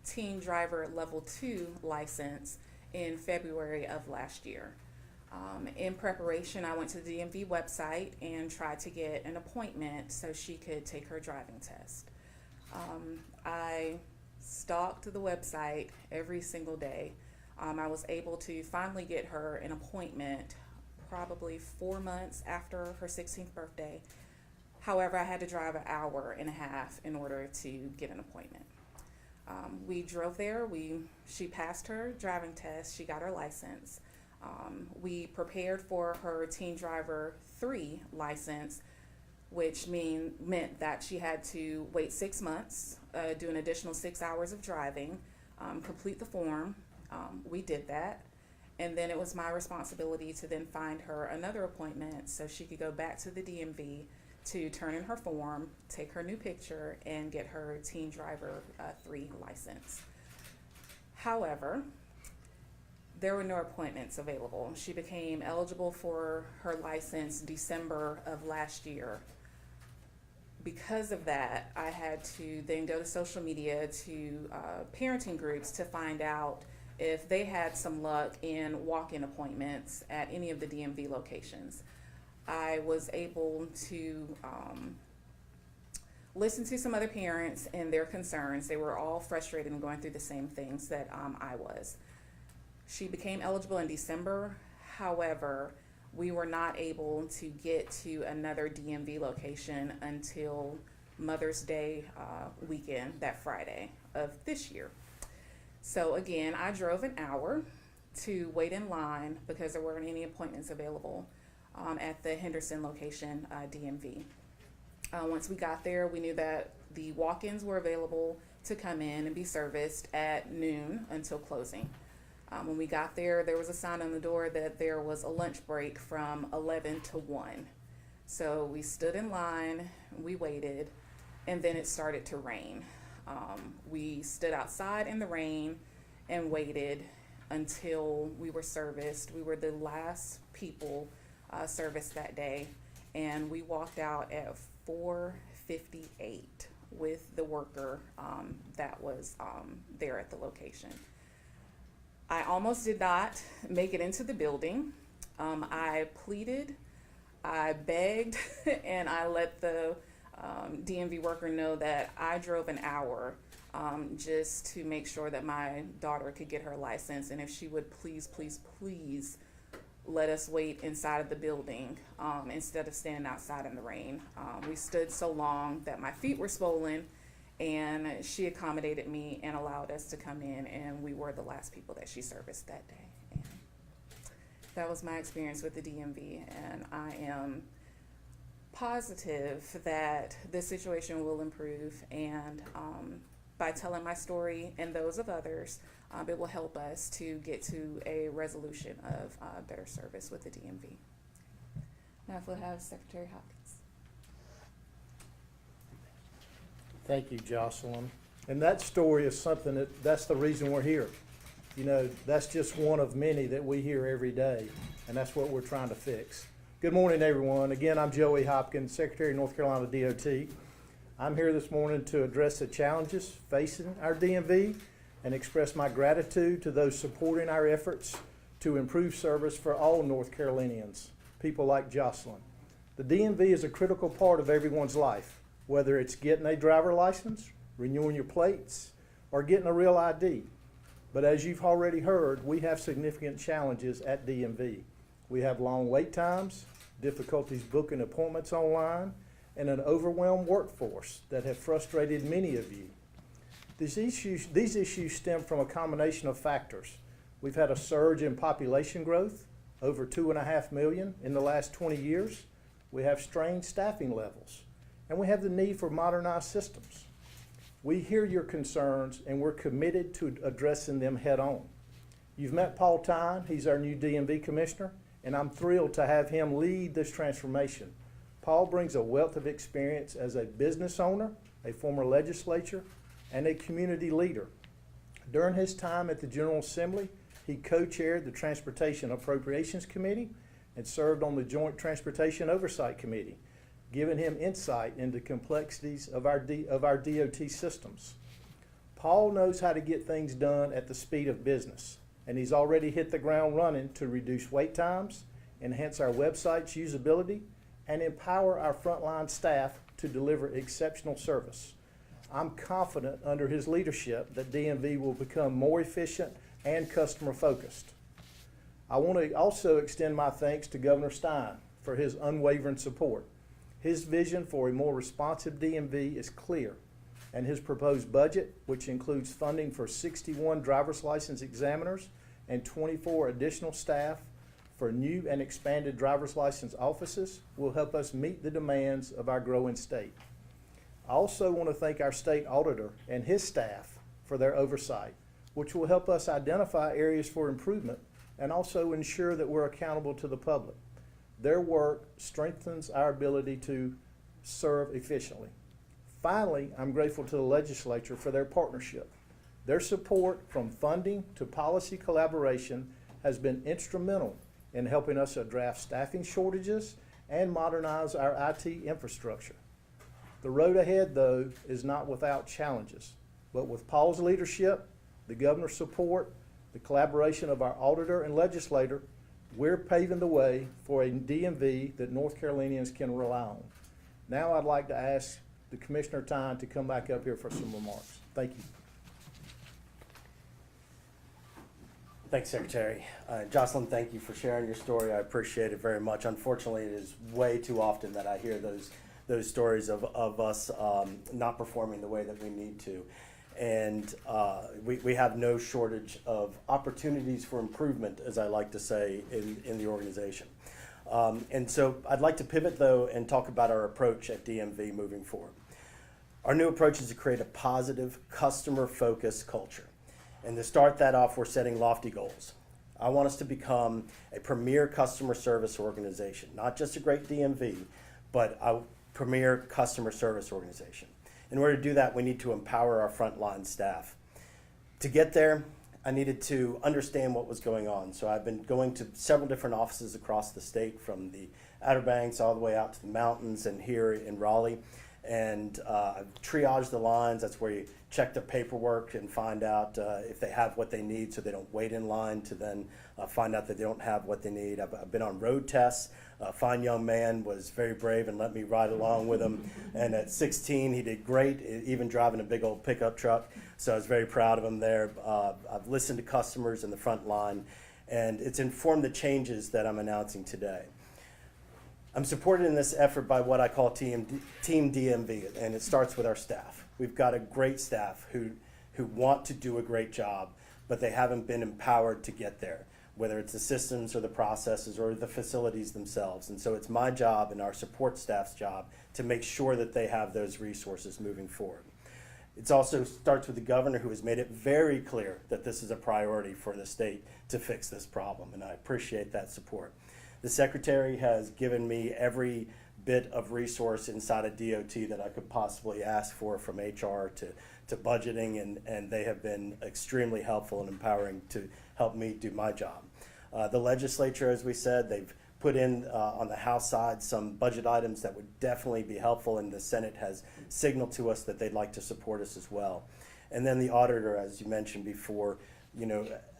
teen driver level 2 license in February of last year. In preparation, I went to the DMV website and tried to get an appointment so she could take her driving test. I stalked the website every single day. I was able to finally get her an appointment probably 4 months after her 16th birthday. However, I had to drive an hour and a half in order to get an appointment. We drove there. She passed her driving test. She got her license. We prepared for her Teen Driver 3 license, which meant that she had to wait 6 months, do an additional 6 hours of driving, complete the form. We did that. And then it was my responsibility to then find her another appointment so she could go back to the DMV to turn in her form, take her new picture, and get her Teen Driver 3 license. However, there were no appointments available. She became eligible for her license December of last year. Because of that, I had to then go to social media to parenting groups to find out if they had some luck in walk-in appointments at any of the DMV locations. I was able to listen to some other parents and their concerns. They were all frustrated and going through the same things that I was. She became eligible in December. However, we were not able to get to another DMV location until Mother's Day weekend, that Friday of this year. So again, I drove an hour to wait in line because there weren't any appointments available at the Henderson location, DMV. Once we got there, we knew that the walk-ins were available to come in and be serviced at noon until closing. When we got there, there was a sign on the door that there was a lunch break from 11 to 1. So we stood in line, we waited, and then it started to rain. We stood outside in the rain and waited until we were serviced. We were the last people serviced that day, and we walked out at 4:58 with the worker that was there at the location. I almost did not make it into the building. I pleaded, I begged, and I let the DMV worker know that I drove an hour just to make sure that my daughter could get her license, and if she would please let us wait inside of the building instead of standing outside in the rain. We stood so long that my feet were swollen, and she accommodated me and allowed us to come in, and we were the last people that she serviced that day. And that was my experience with the DMV, and I am positive that this situation will improve, and by telling my story and those of others, it will help us to get to a resolution of better service with the DMV. Now if we'll have Secretary Hopkins. Thank you, Jocelyn. And that story is something that's the reason we're here. You know, that's just one of many that we hear every day, and that's what we're trying to fix. Good morning, everyone. Again, I'm Joey Hopkins, Secretary of North Carolina DOT. I'm here this morning to address the challenges facing our DMV and express my gratitude to those supporting our efforts to improve service for all North Carolinians, people like Jocelyn. The DMV is a critical part of everyone's life, whether it's getting a driver license, renewing your plates, or getting a real ID. But as you've already heard, we have significant challenges at DMV. We have long wait times, difficulties booking appointments online, and an overwhelmed workforce that have frustrated many of you. These issues stem from a combination of factors. We've had a surge in population growth, over 2.5 million in the last 20 years. We have strained staffing levels, and we have the need for modernized systems. We hear your concerns, and we're committed to addressing them head on. You've met Paul Tyne, he's our new DMV commissioner, and I'm thrilled to have him lead this transformation. Paul brings a wealth of experience as a business owner, a former legislator, and a community leader. During his time at the General Assembly, he co-chaired the Transportation Appropriations Committee and served on the Joint Transportation Oversight Committee, giving him insight into complexities of our DOT systems. Paul knows how to get things done at the speed of business, and he's already hit the ground running to reduce wait times, enhance our website's usability, and empower our frontline staff to deliver exceptional service. I'm confident under his leadership that DMV will become more efficient and customer focused. I want to also extend my thanks to Governor Stein for his unwavering support. His vision for a more responsive DMV is clear, and his proposed budget, which includes funding for 61 driver's license examiners and 24 additional staff for new and expanded driver's license offices, will help us meet the demands of our growing state. I also want to thank our state auditor and his staff for their oversight, which will help us identify areas for improvement and also ensure that we're accountable to the public. Their work strengthens our ability to serve efficiently. Finally, I'm grateful to the legislature for their partnership. Their support from funding to policy collaboration has been instrumental in helping us address staffing shortages and modernize our IT infrastructure. The road ahead, though, is not without challenges, but with Paul's leadership, the governor's support, the collaboration of our auditor and legislator, we're paving the way for a DMV that North Carolinians can rely on. Now I'd like to ask the Commissioner Stein to come back up here for some remarks. Thank you. Thanks, Secretary. Jocelyn, thank you for sharing your story. I appreciate it very much. Unfortunately, it is way too often that I hear those stories of us not performing the way that we need to. And we have no shortage of opportunities for improvement, as I like to say, in the organization. And so I'd like to pivot, though, and talk about our approach at DMV moving forward. Our new approach is to create a positive, customer-focused culture. And to start that off, we're setting lofty goals. I want us to become a premier customer service organization, not just a great DMV, but a premier customer service organization. In order to do that, we need to empower our frontline staff. To get there, I needed to understand what was going on. So I've been going to several different offices across the state, from the Outer Banks all the way out to the mountains and here in Raleigh. And I've triaged the lines. That's where you check the paperwork and find out if they have what they need, so they don't wait in line to then find out that they don't have what they need. I've been on road tests. A fine young man was very brave and let me ride along with him. And at 16, he did great, even driving a big old pickup truck. So I was very proud of him there. I've listened to customers in the front line, and it's informed the changes that I'm announcing today. I'm supported in this effort by what I call Team DMV, and it starts with our staff. We've got a great staff who want to do a great job, but they haven't been empowered to get there, whether it's the systems or the processes or the facilities themselves. And so it's my job and our support staff's job to make sure that they have those resources moving forward. It also starts with the governor, who has made it very clear that this is a priority for the state to fix this problem, and I appreciate that support. The Secretary has given me every bit of resource inside of DOT that I could possibly ask for, from HR to budgeting, and they have been extremely helpful and empowering to help me do my job. The legislature, as we said, they've put in on the House side some budget items that would definitely be helpful, and the Senate has signaled to us that they'd like to support us as well. And then the auditor, as you mentioned before,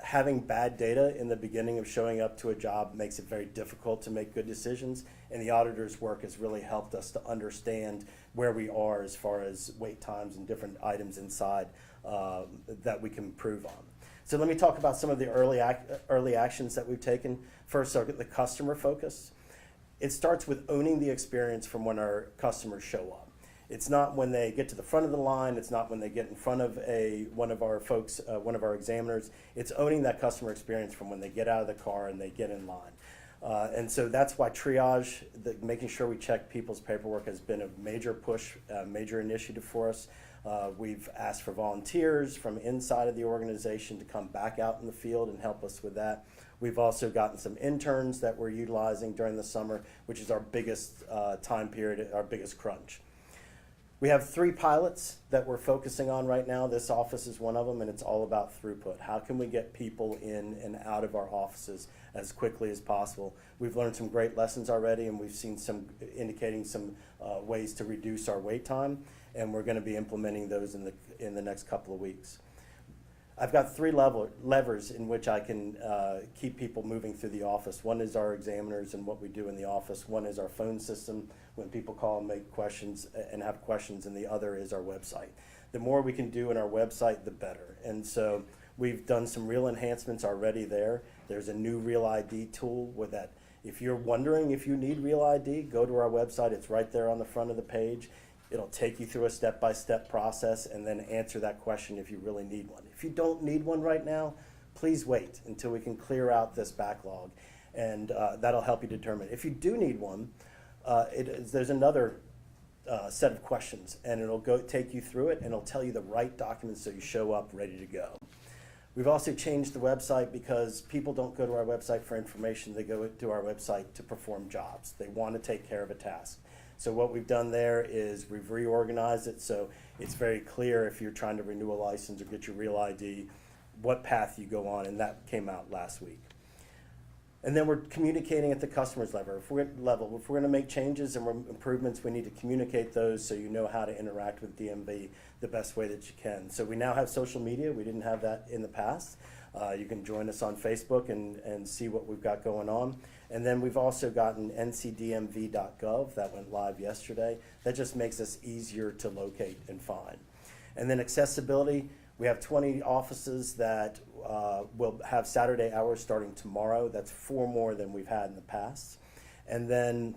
having bad data in the beginning of showing up to a job makes it very difficult to make good decisions, and the auditor's work has really helped us to understand where we are as far as wait times and different items inside that we can improve on. So let me talk about some of the early actions that we've taken. First, the customer focus. It starts with owning the experience from when our customers show up. It's not when they get to the front of the line. It's not when they get in front of one of our folks, one of our examiners. It's owning that customer experience from when they get out of the car and they get in line. And so that's why triage, making sure we check people's paperwork, has been a major push, major initiative for us. We've asked for volunteers from inside of the organization to come back out in the field and help us with that. We've also gotten some interns that we're utilizing during the summer, which is our biggest time period, our biggest crunch. We have 3 pilots that we're focusing on right now. This office is one of them, and it's all about throughput. How can we get people in and out of our offices as quickly as possible? We've learned some great lessons already, and we've seen indicating some ways to reduce our wait time, and we're going to be implementing those in the next couple of weeks. I've got three levers in which I can keep people moving through the office. One is our examiners and what we do in the office. One is our phone system when people call and make questions and have questions, and the other is our website. The more we can do in our website, the better. And so we've done some real enhancements already there. There's a new Real ID tool with that. If you're wondering if you need Real ID, go to our website. It's right there on the front of the page. It'll take you through a step-by-step process and then answer that question if you really need one. If you don't need one right now, please wait until we can clear out this backlog, and that'll help you determine. If you do need one, there's another set of questions, and it'll take you through it, and it'll tell you the right documents so you show up ready to go. We've also changed the website because people don't go to our website for information. They go to our website to perform jobs. They want to take care of a task. So what we've done there is we've reorganized it so it's very clear if you're trying to renew a license or get your Real ID, what path you go on, and that came out last week. And then we're communicating at the customer's level. If we're going to make changes and improvements, we need to communicate those so you know how to interact with DMV the best way that you can. So we now have social media. We didn't have that in the past. You can join us on Facebook and see what we've got going on. And then we've also gotten ncdmv.gov that went live yesterday. That just makes us easier to locate and find. And then accessibility, we have 20 offices that will have Saturday hours starting tomorrow. That's 4 more than we've had in the past. And then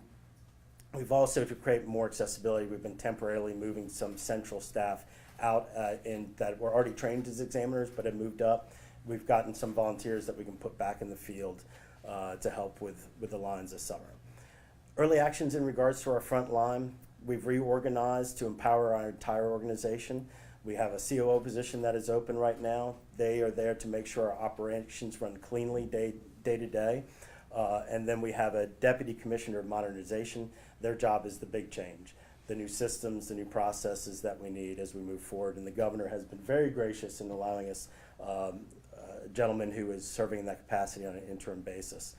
we've also, to create more accessibility, we've been temporarily moving some central staff out that were already trained as examiners but have moved up. We've gotten some volunteers that we can put back in the field to help with the lines this summer. Early actions in regards to our Frontline, we've reorganized to empower our entire organization. We have a COO position that is open right now. They are there to make sure our operations run cleanly day to day. And then we have a Deputy Commissioner of Modernization. Their job is the big change, the new systems, the new processes that we need as we move forward. And the governor has been very gracious in allowing us a gentleman who is serving in that capacity on an interim basis.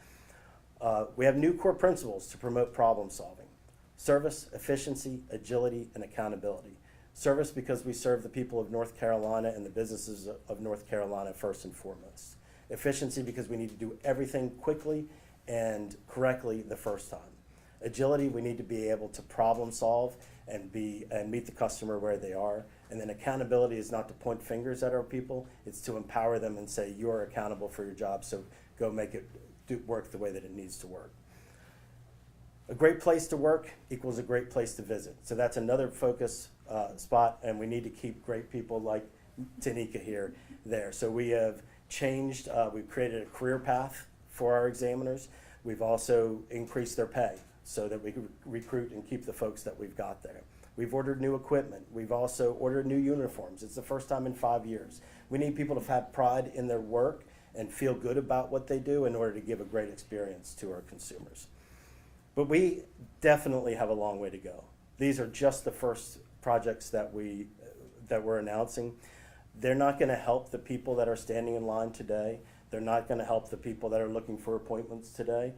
We have new core principles to promote problem solving: service, efficiency, agility, and accountability. Service because we serve the people of North Carolina and the businesses of North Carolina first and foremost. Efficiency because we need to do everything quickly and correctly the first time. Agility, we need to be able to problem solve and meet the customer where they are. And then accountability is not to point fingers at our people, it's to empower them and say, you are accountable for your job, so go make it work the way that it needs to work. A great place to work equals a great place to visit. So that's another focus spot, and we need to keep great people like Tanika here there. So we have changed, we've created a career path for our examiners. We've also increased their pay so that we can recruit and keep the folks that we've got there. We've ordered new equipment. We've also ordered new uniforms. It's the first time in 5 years. We need people to have pride in their work and feel good about what they do in order to give a great experience to our consumers. But we definitely have a long way to go. These are just the first projects that we're announcing. They're not going to help the people that are standing in line today. They're not going to help the people that are looking for appointments today.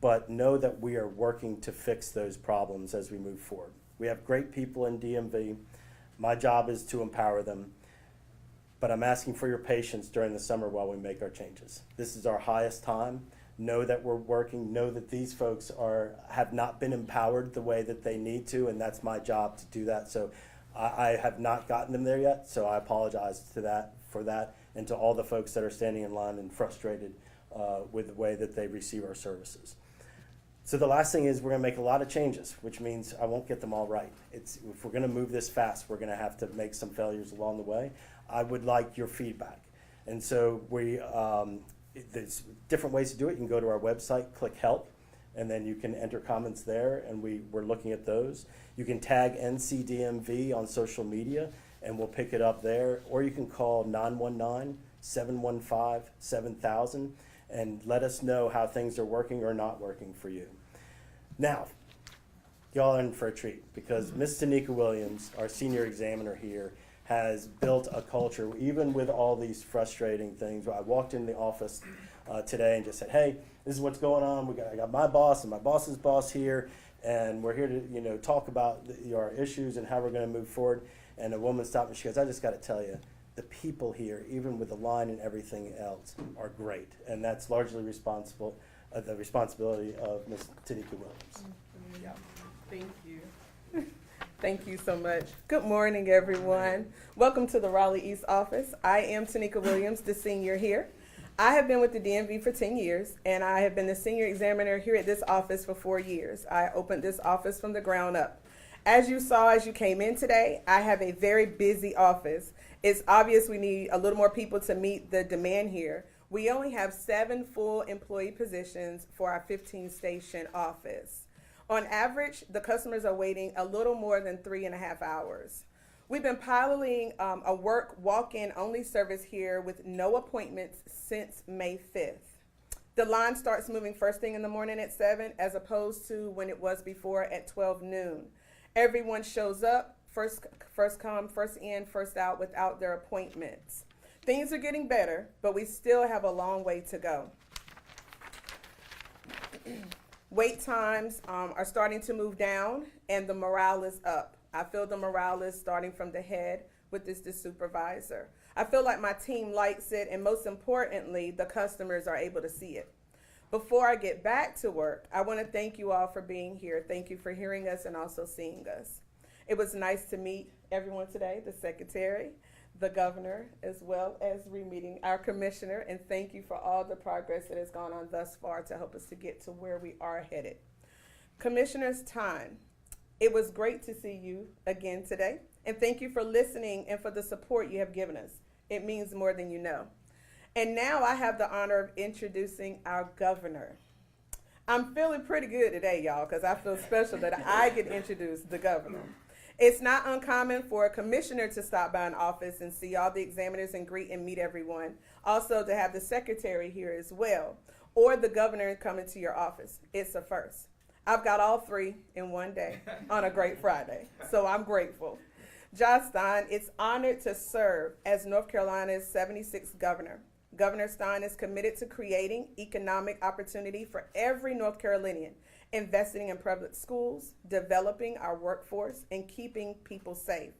But know that we are working to fix those problems as we move forward. We have great people in DMV. My job is to empower them. But I'm asking for your patience during the summer while we make our changes. This is our highest time. Know that we're working. Know that these folks have not been empowered the way that they need to, and that's my job to do that. So I have not gotten them there yet, so I apologize for that, and to all the folks that are standing in line and frustrated with the way that they receive our services. So the last thing is we're going to make a lot of changes, which means I won't get them all right. If we're going to move this fast, we're going to have to make some failures along the way. I would like your feedback. And so there's different ways to do it. You can go to our website, click help, and then you can enter comments there, and we're looking at those. You can tag NCDMV on social media, and we'll pick it up there. Or you can call 919-715-7000 and let us know how things are working or not working for you. Now, y'all are in for a treat because Ms. Tanika Williams, our senior examiner here, has built a culture, even with all these frustrating things. I walked in the office today and just said, hey, this is what's going on. I got my boss and my boss's boss here, and we're here to talk about our issues and how we're going to move forward. And a woman stopped me, she goes, I just gotta tell you, the people here, even with the line and everything else, are great. And that's largely the responsibility of Ms. Tanika Williams. Yeah. Thank you. Thank you so much. Good morning, everyone. Welcome to the Raleigh East office. I am Tanika Williams, the senior here. I have been with the DMV for 10 years, and I have been the senior examiner here at this office for 4 years. I opened this office from the ground up. As you saw as you came in today, I have a very busy office. It's obvious we need a little more people to meet the demand here. We only have 7 full employee positions for our 15-station office. On average, the customers are waiting a little more than 3.5 hours. We've been piloting a walk-in only service here with no appointments since May 5th. The line starts moving first thing in the morning at 7 as opposed to when it was before at 12 noon. Everyone shows up, first come, first in, first out without their appointments. Things are getting better, but we still have a long way to go. Wait times are starting to move down, and the morale is up. I feel the morale is starting from the head with the supervisor. I feel like my team likes it, and most importantly, the customers are able to see it. Before I get back to work, I want to thank you all for being here. Thank you for hearing us and also seeing us. It was nice to meet everyone today, the secretary, the governor, as well as re-meeting our commissioner, and thank you for all the progress that has gone on thus far to help us to get to where we are headed. Commissioner Stein, it was great to see you again today, and thank you for listening and for the support you have given us. It means more than you know. And now I have the honor of introducing our governor. I'm feeling pretty good today, y'all, because I feel special that I get introduced the governor. It's not uncommon for a commissioner to stop by an office and see all the examiners and greet and meet everyone. Also to have the secretary here as well, or the governor coming to your office. It's a first. I've got all 3 in one day on a great Friday, so I'm grateful. Josh Stein is honored to serve as North Carolina's 76th governor. Governor Stein is committed to creating economic opportunity for every North Carolinian, investing in public schools, developing our workforce, and keeping people safe.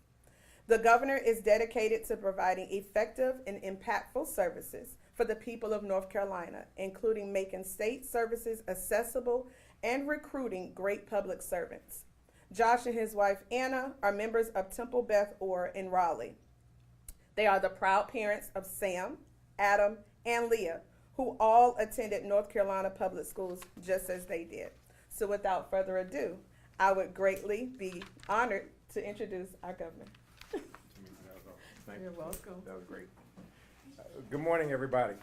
The governor is dedicated to providing effective and impactful services for the people of North Carolina, including making state services accessible and recruiting great public servants. Josh and his wife Anna are members of Temple Beth Orr in Raleigh. They are the proud parents of Sam, Adam, and Leah, who all attended North Carolina public schools just as they did. So without further ado, I would greatly be honored to introduce our governor. You're welcome. That was great. Good morning, everybody.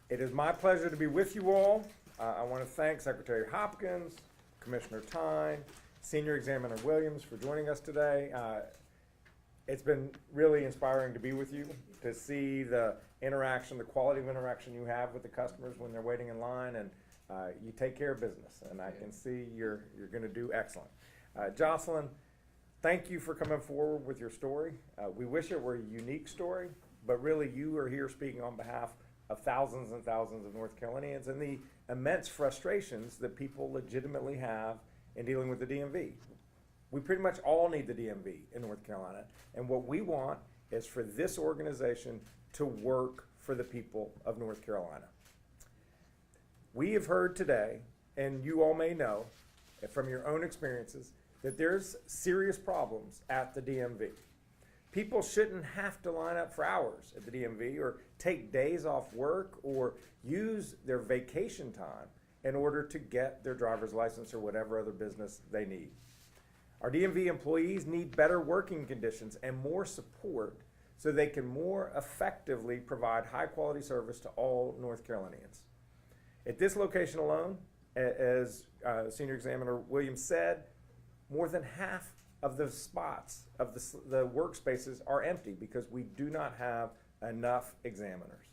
It is my pleasure to be with you all. I want to thank Secretary Hopkins, Commissioner Tyne, Senior Examiner Williams for joining us today. It's been really inspiring to be with you, to see the interaction, the quality of interaction you have with the customers when they're waiting in line, and you take care of business, and I can see you're going to do excellent. Jocelyn, thank you for coming forward with your story. We wish it were a unique story, but really you are here speaking on behalf of thousands and thousands of North Carolinians and the immense frustrations that people legitimately have in dealing with the DMV. We pretty much all need the DMV in North Carolina, and what we want is for this organization to work for the people of North Carolina. We have heard today, and you all may know from your own experiences, that there's serious problems at the DMV. People shouldn't have to line up for hours at the DMV or take days off work or use their vacation time in order to get their driver's license or whatever other business they need. Our DMV employees need better working conditions and more support so they can more effectively provide high quality service to all North Carolinians. At this location alone, as Senior Examiner Williams said, more than half of the spots of the workspaces are empty because we do not have enough examiners.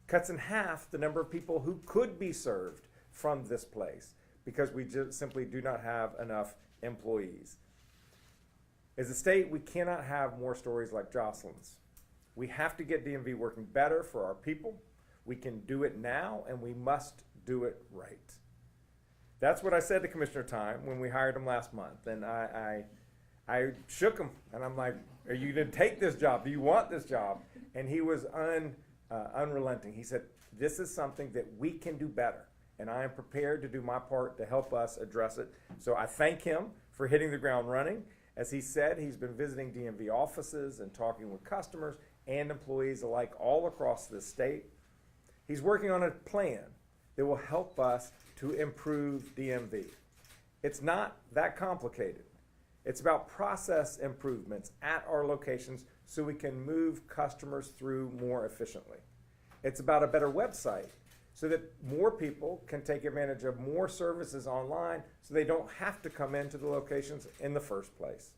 Cuts in half the number of people who could be served from this place because we just simply do not have enough employees. As a state, we cannot have more stories like Jocelyn's. We have to get DMV working better for our people. We can do it now, and we must do it right. That's what I said to Commissioner Tyne when we hired him last month, and I I shook him, and I'm like, are you going to take this job? Do you want this job? And he was unrelenting. He said, this is something that we can do better, and I am prepared to do my part to help us address it. So I thank him for hitting the ground running. As he said, he's been visiting DMV offices and talking with customers and employees alike all across the state. He's working on a plan that will help us to improve DMV. It's not that complicated. It's about process improvements at our locations so we can move customers through more efficiently. It's about a better website so that more people can take advantage of more services online so they don't have to come into the locations in the first place.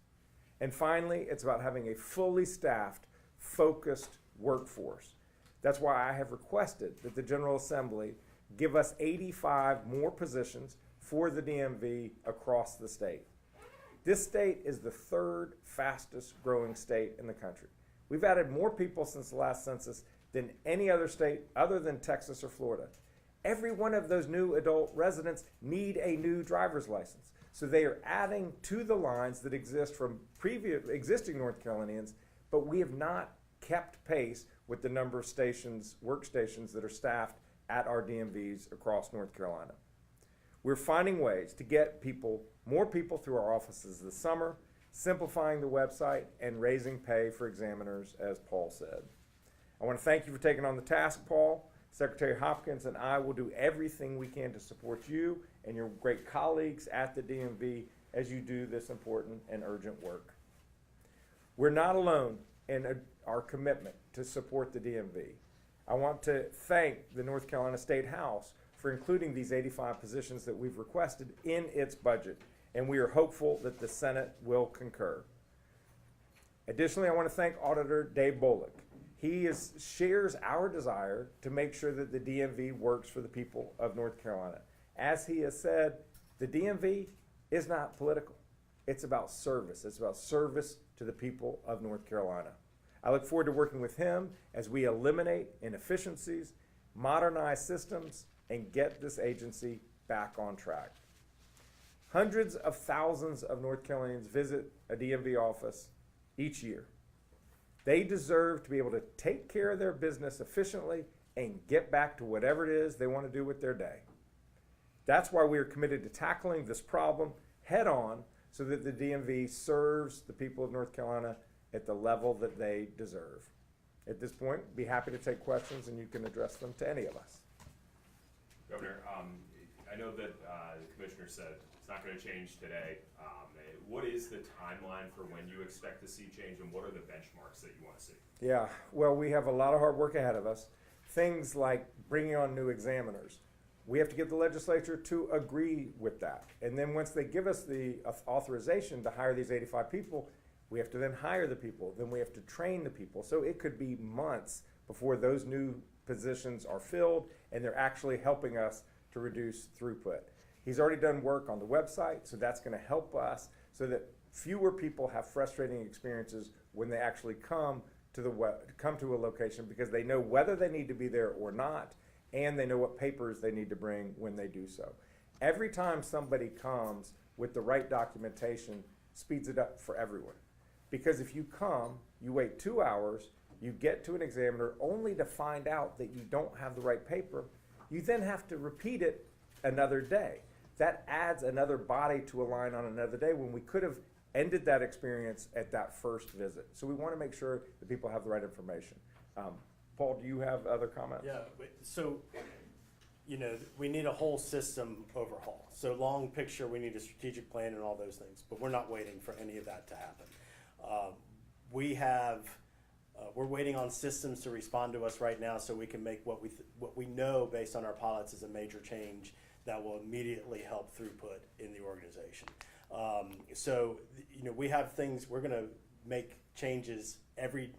And finally, it's about having a fully staffed, focused workforce. That's why I have requested that the General Assembly give us 85 more positions for the DMV across the state. This state is the third fastest growing state in the country. We've added more people since the last census than any other state other than Texas or Florida. Every one of those new adult residents need a new driver's license. So they are adding to the lines that exist from previous existing North Carolinians, but we have not kept pace with the number of stations, workstations that are staffed at our DMVs across North Carolina. We're finding ways to get more people through our offices this summer, simplifying the website and raising pay for examiners, as Paul said. I want to thank you for taking on the task, Paul. Secretary Hopkins and I will do everything we can to support you and your great colleagues at the DMV as you do this important and urgent work. We're not alone in our commitment to support the DMV. I want to thank the North Carolina State House for including these 85 positions that we've requested in its budget, and we are hopeful that the Senate will concur. Additionally, I want to thank Auditor Dave Bullock. He shares our desire to make sure that the DMV works for the people of North Carolina. As he has said, the DMV is not political. It's about service. It's about service to the people of North Carolina. I look forward to working with him as we eliminate inefficiencies, modernize systems, and get this agency back on track. Hundreds of thousands of North Carolinians visit a DMV office each year. They deserve to be able to take care of their business efficiently and get back to whatever it is they want to do with their day. That's why we are committed to tackling this problem head on so that the DMV serves the people of North Carolina at the level that they deserve. At this point, be happy to take questions and you can address them to any of us. Governor, I know that the commissioner said it's not going to change today. What is the timeline for when you expect to see change, and what are the benchmarks that you want to see? Yeah, well, we have a lot of hard work ahead of us. Things like bringing on new examiners. We have to get the legislature to agree with that. And then once they give us the authorization to hire these 85 people, we have to then hire the people. Then we have to train the people. So it could be months before those new positions are filled and they're actually helping us to reduce throughput. He's already done work on the website, so that's going to help us so that fewer people have frustrating experiences when they actually come to a location, because they know whether they need to be there or not, and they know what papers they need to bring when they do so. Every time somebody comes with the right documentation, speeds it up for everyone. Because if you come, you wait 2 hours, you get to an examiner only to find out that you don't have the right paper, you then have to repeat it another day. That adds another body to a line on another day when we could have ended that experience at that first visit. So we want to make sure that people have the right information. Paul, do you have other comments? Yeah, so, we need a whole system overhaul. So long picture, we need a strategic plan and all those things, but we're not waiting for any of that to happen. We're waiting on systems to respond to us right now so we can make what we know based on our pilots is a major change that will immediately help throughput in the organization. We have things, we're gonna make changes every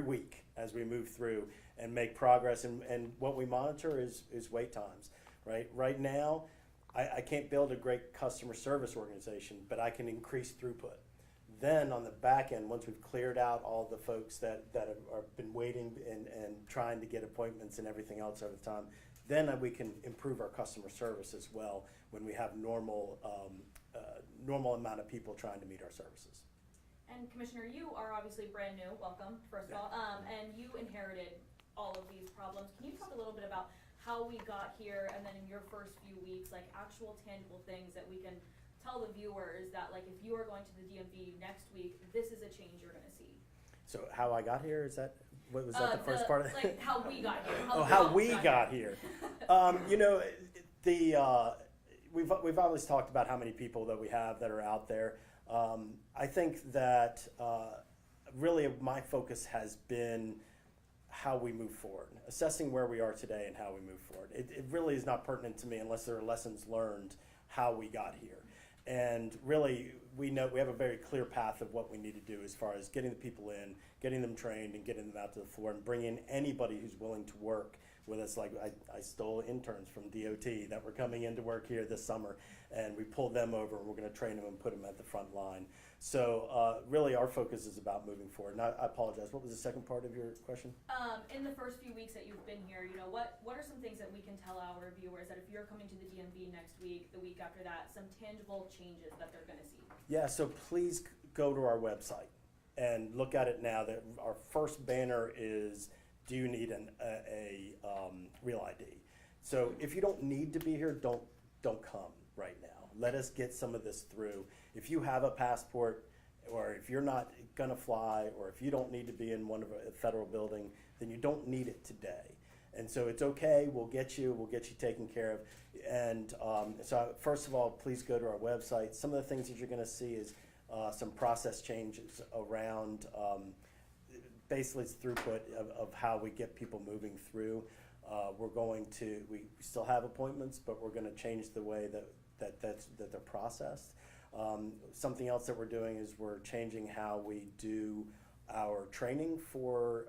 week as we move through and make progress, and what we monitor is wait times, right? Right now, I can't build a great customer service organization, but I can increase throughput. Then on the back end, once we've cleared out all the folks that have been waiting and trying to get appointments and everything else over time, then we can improve our customer service as well when we have normal amount of people trying to meet our services. And Commissioner, you are obviously brand new, welcome, first of all, and you inherited all of these problems. Can you talk a little bit about how we got here, and then in your first few weeks, like actual tangible things that we can tell the viewers that, like, if you are going to the DMV next week, this is a change you're gonna see? So how I got here, is that, what was that the first part of it? Like, how we got here. Oh, how we got here. You know, we've always talked about how many people that we have that are out there. I think that really my focus has been how we move forward, assessing where we are today and how we move forward. It really is not pertinent to me unless there are lessons learned how we got here. And really, we know we have a very clear path of what we need to do as far as getting the people in, getting them trained, and getting them out to the floor, and bring in anybody who's willing to work with us. Like I stole interns from DOT that were coming in to work here this summer, and we pulled them over, and we're going to train them and put them at the front line. So really, our focus is about moving forward. And I apologize. What was the second part of your question? In the first few weeks that you've been here, you know, what are some things that we can tell our viewers that if you're coming to the DMV next week, the week after that, some tangible changes that they're going to see? Yeah, so please go to our website and look at it now. That our first banner is, do you need a real ID? So if you don't need to be here, don't come right now. Let us get some of this through. If you have a passport, or if you're not gonna fly, or if you don't need to be in one of a federal building, then you don't need it today. And so it's okay, we'll get you taken care of. And so first of all, please go to our website. Some of the things that you're gonna see is some process changes around, basically it's throughput of how we get people moving through. We still have appointments, but we're gonna change the way that they're processed. Something else that we're doing is we're changing how we do our training for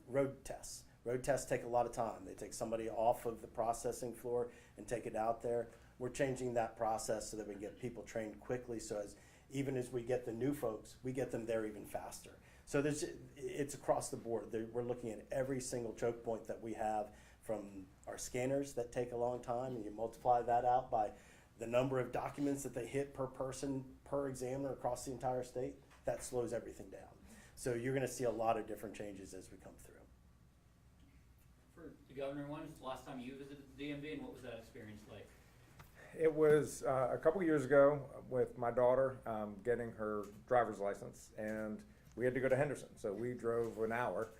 road tests. Road tests take a lot of time. They take somebody off of the processing floor and take it out there. We're changing that process so that we can get people trained quickly, so even as we get the new folks, we get them there even faster. So it's across the board. We're looking at every single choke point that we have, from our scanners that take a long time, and you multiply that out by the number of documents that they hit per person, per examiner across the entire state. That slows everything down. So you're gonna see a lot of different changes as we come through. For the governor, when was the last time you visited the DMV, and what was that experience like? It was a couple years ago with my daughter getting her driver's license, and we had to go to Henderson. So we drove an hour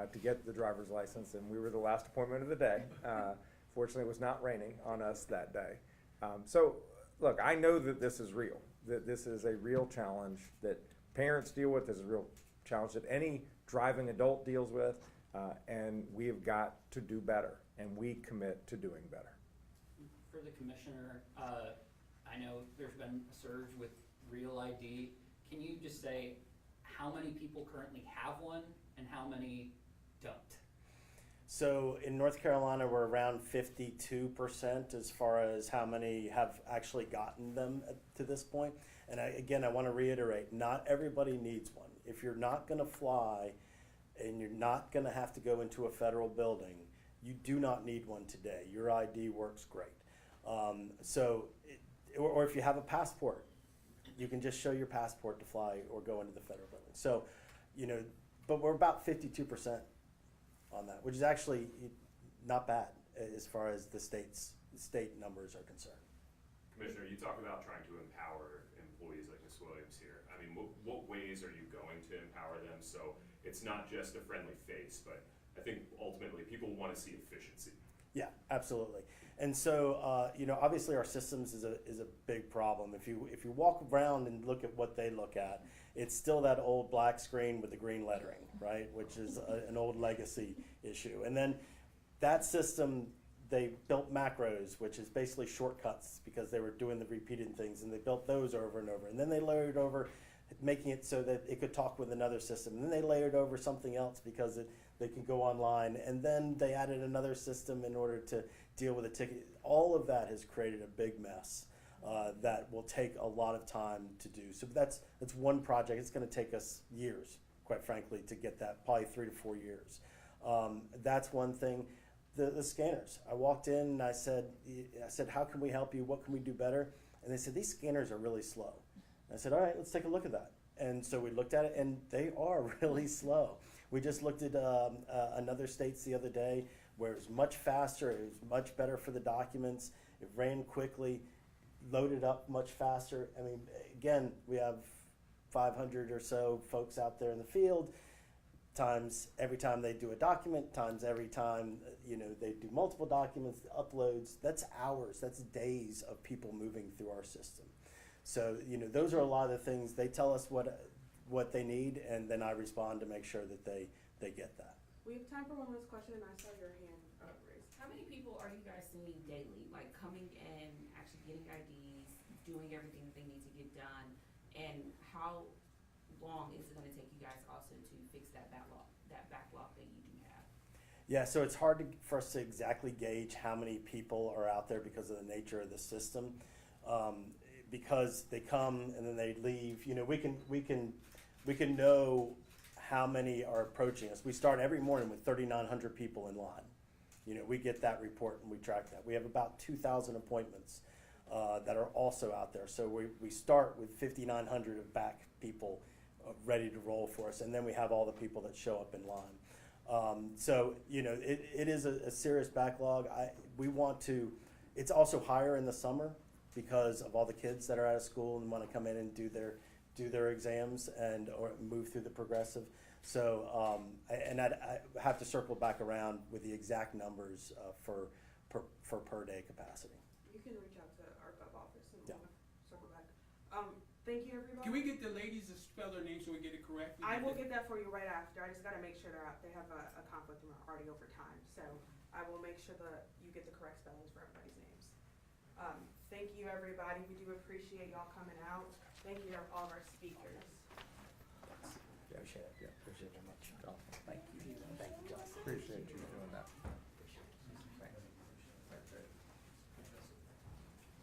to get the driver's license, and we were the last appointment of the day. Fortunately, it was not raining on us that day. So look, I know that this is real, that this is a real challenge that parents deal with, this is a real challenge that any driving adult deals with, and we have got to do better, and we commit to doing better. For the commissioner, I know there's been a surge with real ID. Can you just say how many people currently have one and how many don't? So in North Carolina, we're around 52% as far as how many have actually gotten them to this point. And I want to reiterate, not everybody needs one. If you're not going to fly and you're not going to have to go into a federal building, you do not need one today. Your ID works great. Or if you have a passport, you can just show your passport to fly or go into the federal building. So, but we're about 52% on that, which is actually not bad as far as the state numbers are concerned. Commissioner, you talk about trying to empower employees like Ms. Williams here. I mean, what ways are you going to empower them so it's not just a friendly face, but I think ultimately people want to see efficiency. Yeah, absolutely. And so, obviously our systems is a big problem. If you walk around and look at what they look at, it's still that old black screen with the green lettering, right? Which is an old legacy issue. And then that system, they built macros, which is basically shortcuts because they were doing the repeated things, and they built those over and over. And then they layered over, making it so that it could talk with another system. And then they layered over something else because they could go online. And then they added another system in order to deal with a ticket. All of that has created a big mess that will take a lot of time to do. So that's one project. It's going to take us years, quite frankly, to get that, probably 3 to 4 years. That's one thing. The scanners. I walked in and I said, how can we help you? What can we do better? And they said, these scanners are really slow. And I said, all right, let's take a look at that. And so we looked at it, and they are really slow. We just looked at another states the other day where it was much faster, it was much better for the documents, it ran quickly, loaded up much faster. I mean, again, we have 500 or so folks out there in the field, times every time they do a document, times every time they do multiple documents, uploads. That's hours, that's days of people moving through our system. So those are a lot of the things. They tell us what they need, and then I respond to make sure that they get that. We have time for one last question, and I saw your hand raised. How many people are you guys seeing daily, like coming in, actually getting IDs, doing everything that they need to get done? And how long is it gonna take you guys also to fix that backlog that you do have? Yeah, so it's hard for us to exactly gauge how many people are out there because of the nature of the system. Because they come and then they leave, we can know how many are approaching us. We start every morning with 3,900 people in line. We get that report and we track that. We have about 2,000 appointments that are also out there. So we start with 5,900 of back people ready to roll for us, and then we have all the people that show up in line. So it is a serious backlog. It's also higher in the summer because of all the kids that are out of school and want to come in and do their exams or move through the progressive. So I have to circle back around with the exact numbers for per day capacity. You can reach out to our gov office and Yeah. we'll circle back. Thank you, everybody. Can we get the ladies to spell their name so we get it correct? I will get that for you right after. I just gotta make sure they have a conflict and we're already over time. So I will make sure that you get the correct spellings for everybody's names. Thank you, everybody. We do appreciate y'all coming out. Thank you to all of our speakers. Appreciate it. Yeah, appreciate it very much. Thank you. Thank you, Josh. Appreciate you doing that.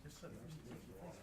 It's so nice to meet you all.